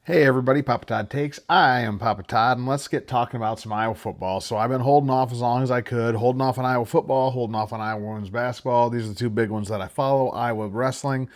Hey everybody, Papa Todd Takes. I am Papa Todd, and let's get talking about some Iowa football. So I've been holding off as long as I could, holding off on Iowa football, holding off on Iowa women's basketball. These are the two big ones that I follow. Iowa wrestling,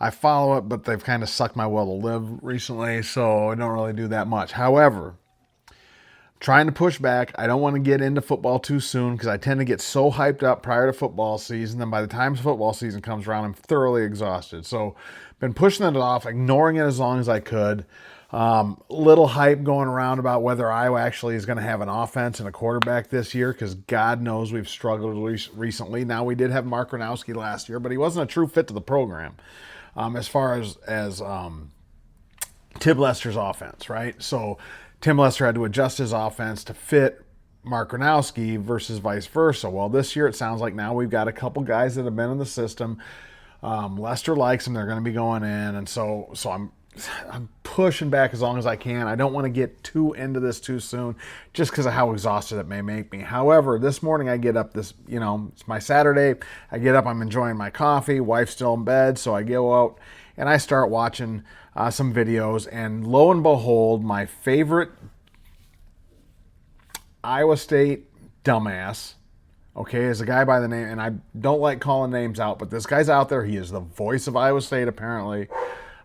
I follow it, but they've kind of sucked my will to live recently, so I don't really do that much. However, trying to push back. I don't want to get into football too soon because I tend to get so hyped up prior to football season. Then by the time football season comes around, I'm thoroughly exhausted. So been pushing it off, ignoring it as long as I could. Little hype going around about whether Iowa actually is going to have an offense and a quarterback this year because God knows we've struggled recently. Now, we did have Mark Gronowski last year, but he wasn't a true fit to the program as far as Tim Lester's offense, right? So Tim Lester had to adjust his offense to fit Mark Gronowski versus vice versa. Well, this year it sounds like now we've got a couple guys that have been in the system. Lester likes them. They're going to be going in. And so I'm pushing back as long as I can. I don't want to get too into this too soon just because of how exhausted it may make me. However, this morning I get up it's my Saturday. I get up, I'm enjoying my coffee. Wife's still in bed. So I go out and I start watching some videos. And lo and behold, my favorite Iowa State dumbass, okay, is a guy by the name, and I don't like calling names out, but this guy's out there. He is the voice of Iowa State, apparently.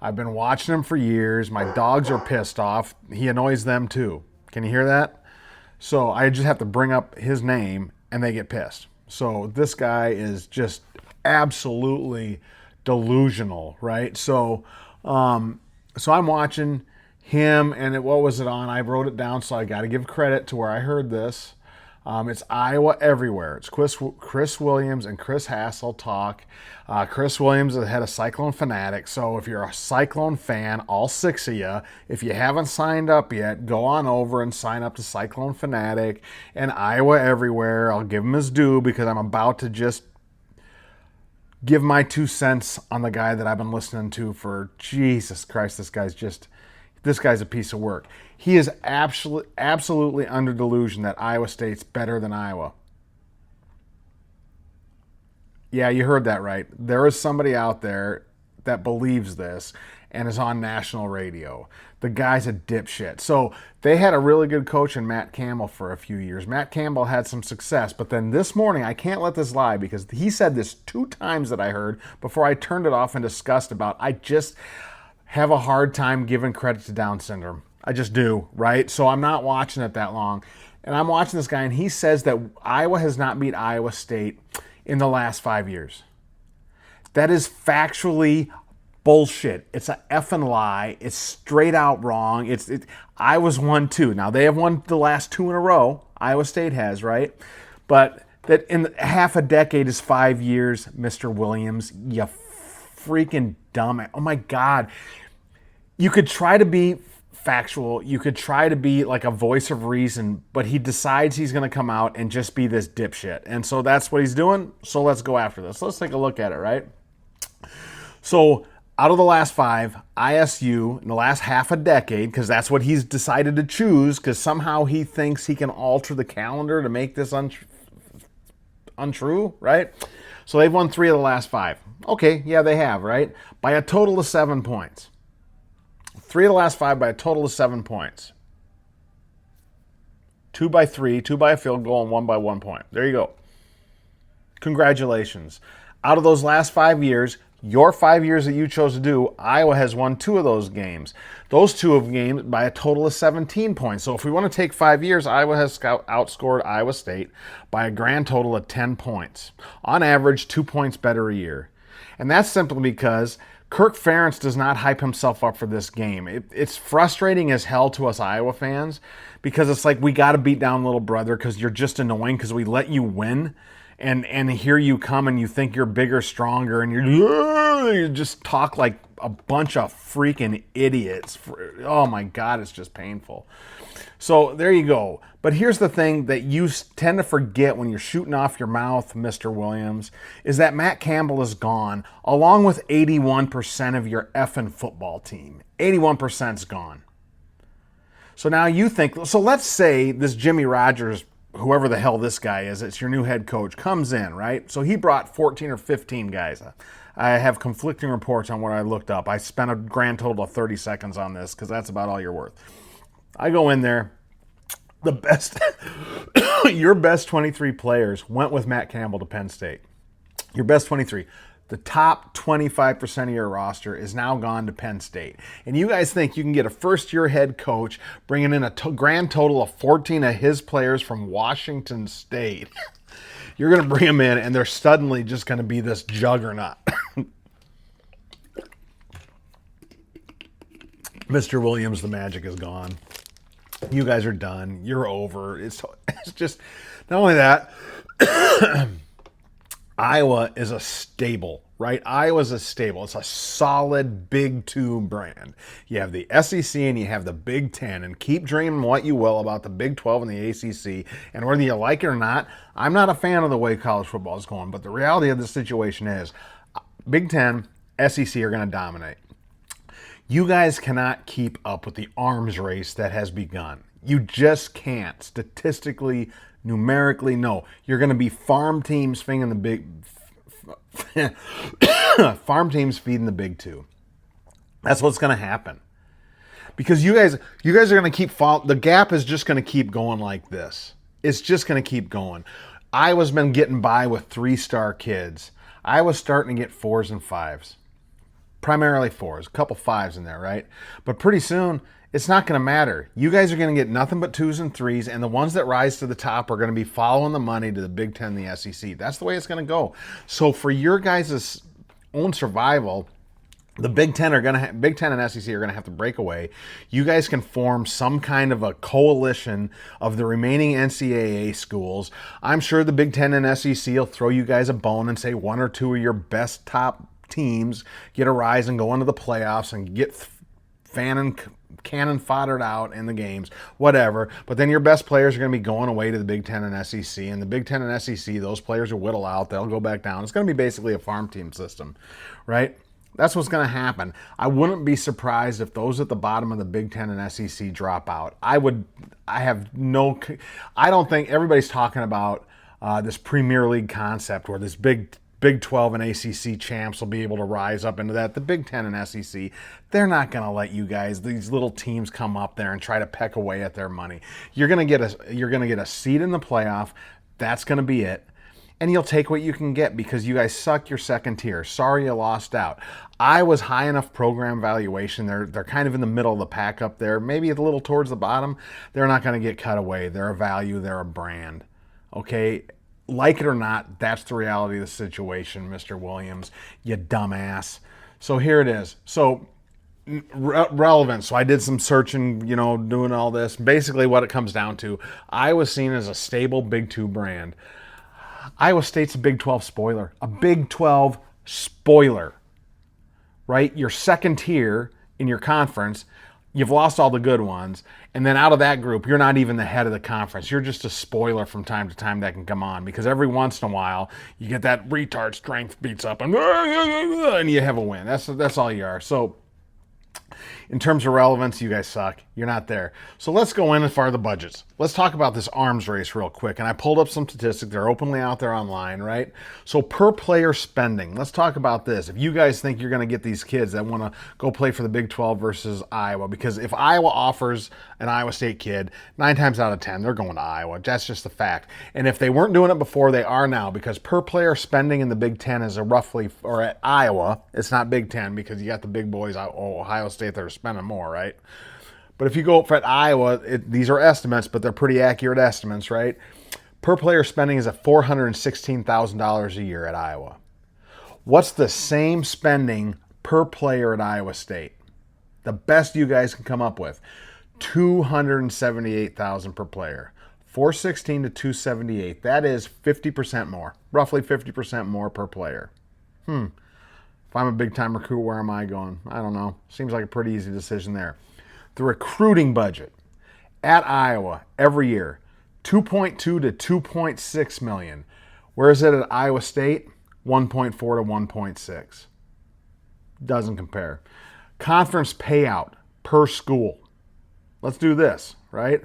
I've been watching him for years. My dogs are pissed off. He annoys them too. Can you hear that? So I just have to bring up his name and they get pissed. So this guy is just absolutely delusional, right? So I'm watching him, and what was it on? I wrote it down, so I got to give credit to where I heard this. It's Iowa Everywhere. It's Chris Williams and Chris Hassel talk. Chris Williams is the head of Cyclone Fanatic. So if you're a Cyclone fan, all six of you, if you haven't signed up yet, go on over and sign up to Cyclone Fanatic and Iowa Everywhere. I'll give him his due because I'm about to just give my 2 cents on the guy that I've been listening to for Jesus Christ. This guy's a piece of work. He is absolutely under delusion that Iowa State's better than Iowa. Yeah, you heard that right. There is somebody out there that believes this and is on national radio. The guy's a dipshit. So they had a really good coach in Matt Campbell for a few years. Matt Campbell had some success, but then this morning, I can't let this lie because he said this 2 times that I heard before I turned it off in disgust about I just have a hard time giving credit to Down syndrome. I just do, right? So I'm not watching it that long. And I'm watching this guy, and he says that Iowa has not beat Iowa State in the last 5 years. That is factually bullshit. It's a effing lie. It's straight out wrong. Iowa's won 2. Now, they have won the last 2 in a row. Iowa State has, right? But that in half a decade is 5 years, Mr. Williams. You freaking dumb. Oh, my God. You could try to be factual. You could try to be like a voice of reason, but he decides he's going to come out and just be this dipshit. And so that's what he's doing. So let's go after this. Let's take a look at it, right? So out of the last 5, ISU in the last half a decade, because that's what he's decided to choose, because somehow he thinks he can alter the calendar to make this untrue, right? So they've won 3 of the last 5. Okay, yeah, they have, right? By a total of 7 points. 3 of the last 5 by a total of 7 points. 2 by 3, 2 by a field goal, and 1 by 1 point. There you go. Congratulations. Out of those last 5 years, your 5 years that you chose to do, Iowa has won 2 of those games. Those 2 of games by a total of 17 points. So if we want to take 5 years, Iowa has outscored Iowa State by a grand total of 10 points. On average, 2 points better a year. And that's simply because Kirk Ferentz does not hype himself up for this game. It's frustrating as hell to us Iowa fans because it's like we got to beat down little brother because you're just annoying because we let you win. And here you come and you think you're bigger, stronger, and you just talk like a bunch of freaking idiots. Oh my God, it's just painful. So there you go. But here's the thing that you tend to forget when you're shooting off your mouth, Mr. Williams, is that Matt Campbell is gone, along with 81% of your effing football team. 81%'s gone. So now you think, so let's say this Jimmy Rogers, whoever the hell this guy is, it's your new head coach, comes in, right? So he brought 14 or 15 guys. I have conflicting reports on what I looked up. I spent a grand total of 30 seconds on this because that's about all you're worth. I go in there. The best, your best 23 players went with Matt Campbell to Penn State. Your best 23. The top 25% of your roster is now gone to Penn State. And you guys think you can get a first-year head coach bringing in a grand total of 14 of his players from Washington State. You're going to bring them in, and they're suddenly just going to be this juggernaut. Mr. Williams, the magic is gone. You guys are done. You're over. It's just, not only that, Iowa is a stable, right? Iowa's a stable. It's a solid Big Two brand. You have the SEC and you have the Big Ten, and keep dreaming what you will about the Big 12 and the ACC. And whether you like it or not, I'm not a fan of the way college football is going, but the reality of the situation is Big Ten, SEC are going to dominate. You guys cannot keep up with the arms race that has begun. You just can't. Statistically, numerically, no. You're going to be farm teams feeding the big farm teams feeding the Big Two. That's what's going to happen. Because you guys are going to keep the gap is just going to keep going like this. It's just going to keep going. Iowa's been getting by with 3-star kids. Iowa's starting to get 4s and 5s. Primarily 4s, a couple 5s in there, right? But pretty soon, it's not going to matter. You guys are going to get nothing but 2s and 3s, and the ones that rise to the top are going to be following the money to the Big Ten and the SEC. That's the way it's going to go. So for your guys' own survival, the Big Ten and SEC are going to have to break away. You guys can form some kind of a coalition of the remaining NCAA schools. I'm sure the Big Ten and SEC will throw you guys a bone and say 1 or 2 of your best top teams get a rise and go into the playoffs and get cannon foddered out in the games, whatever. But then your best players are going to be going away to the Big Ten and SEC, and the Big Ten and SEC, those players will whittle out. They'll go back down. It's going to be basically a farm team system, right? That's what's going to happen. I wouldn't be surprised if those at the bottom of the Big Ten and SEC drop out. I don't think everybody's talking about this Premier League concept where this Big 12 and ACC champs will be able to rise up into that. The Big Ten and SEC, they're not going to let you guys, these little teams, come up there and try to peck away at their money. You're going to get a seat in the playoff. That's going to be it. And you'll take what you can get because you guys suck your second tier. Sorry you lost out. I was high enough program valuation. They're kind of in the middle of the pack up there, maybe a little towards the bottom. They're not going to get cut away. They're a value. They're a brand. Okay? Like it or not, that's the reality of the situation, Mr. Williams, you dumbass. So here it is. So relevance. So I did some searching, doing all this. Basically what it comes down to, I was seen as a stable Big 2 brand. Iowa State's a Big 12 spoiler. A Big 12 spoiler, right? Your second tier in your conference, you've lost all the good ones. And then out of that group, you're not even the head of the conference. You're just a spoiler from time to time that can come on. Because every once in a while, you get that retard strength beats up and you have a win. That's all you are. So in terms of relevance, you guys suck. You're not there. So let's go in as far as the budgets. Let's talk about this arms race real quick. And I pulled up some statistics. They're openly out there online, right? So per player spending, let's talk about this. If you guys think you're going to get these kids that want to go play for the Big 12 versus Iowa, because if Iowa offers an Iowa State kid, 9 times out of 10, they're going to Iowa. That's just the fact. And if they weren't doing it before, they are now, because per player spending in the Big 10 is or at Iowa, it's not Big 10 because you got the big boys, Ohio State, that are spending more, right? But if you go for at Iowa, these are estimates, but they're pretty accurate estimates, right? Per player spending is at $416,000 a year at Iowa. What's the same spending per player at Iowa State? The best you guys can come up with, $278,000 per player. 416 to 278. That is 50% more, roughly 50% more per player. If I'm a big-time recruit, where am I going? I don't know. Seems like a pretty easy decision there. The recruiting budget at Iowa every year, $2.2 to $2.6 million. Where is it at Iowa State? 1.4 to 1.6. Doesn't compare. Conference payout per school. Let's do this, right?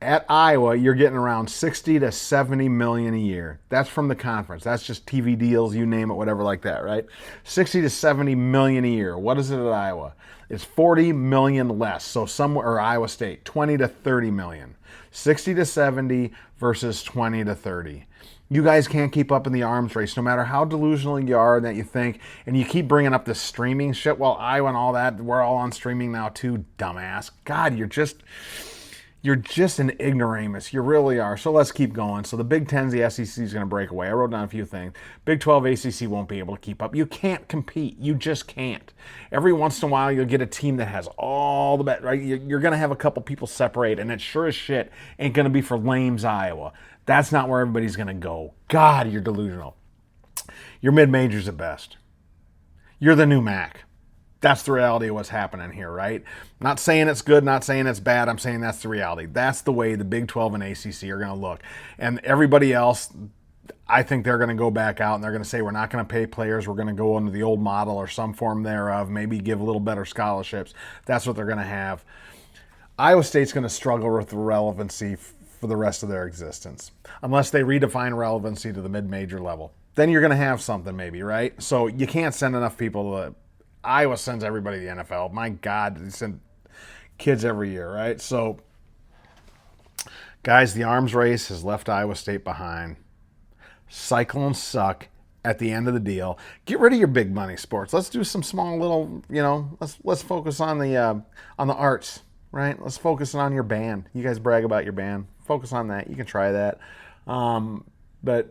At Iowa, you're getting around 60 to 70 million a year. That's from the conference. That's just TV deals, you name it, whatever like that, right? 60 to 70 million a year. What is it at Iowa? It's 40 million less. So somewhere, or Iowa State, 20 to 30 million. 60 to 70 versus 20 to 30. You guys can't keep up in the arms race, no matter how delusional you are that you think, and you keep bringing up this streaming shit. Well, Iowa and all that, we're all on streaming now too, dumbass. God, you're just an ignoramus. You really are. So let's keep going. So the Big Ten's, the SEC is going to break away. I wrote down a few things. Big 12, ACC won't be able to keep up. You can't compete. You just can't. Every once in a while, you'll get a team that has all the best, right? You're going to have a couple people separate, and it sure as shit ain't going to be for Lames, Iowa. That's not where everybody's going to go. God, you're delusional. You're mid-majors at best. You're the new MAC. That's the reality of what's happening here, right? Not saying it's good, not saying it's bad. I'm saying that's the reality. That's the way the Big 12 and ACC are going to look. And everybody else, I think they're going to go back out and they're going to say, we're not going to pay players. We're going to go into the old model or some form thereof, maybe give a little better scholarships. That's what they're going to have. Iowa State's going to struggle with relevancy for the rest of their existence, unless they redefine relevancy to the mid-major level. Then you're going to have something maybe, right? So you can't send enough people to Iowa sends everybody to the NFL. My God, they send kids every year, right? So, guys, the arms race has left Iowa State behind. Cyclones suck at the end of the deal. Get rid of your big money sports. Let's do some small little, let's focus on the arts, right? Let's focus on your band. You guys brag about your band. Focus on that. You can try that. But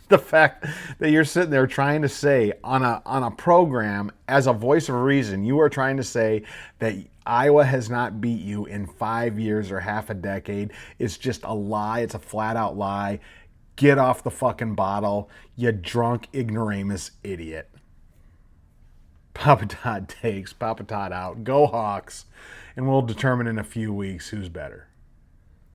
the fact that you're sitting there trying to say on a program as a voice of reason, you are trying to say that Iowa has not beat you in 5 years or half a decade. It's just a lie. It's a flat out lie. Get off the fucking bottle, you drunk ignoramus idiot. Papa Todd takes. Papa Todd out. Go Hawks. And we'll determine in a few weeks who's better.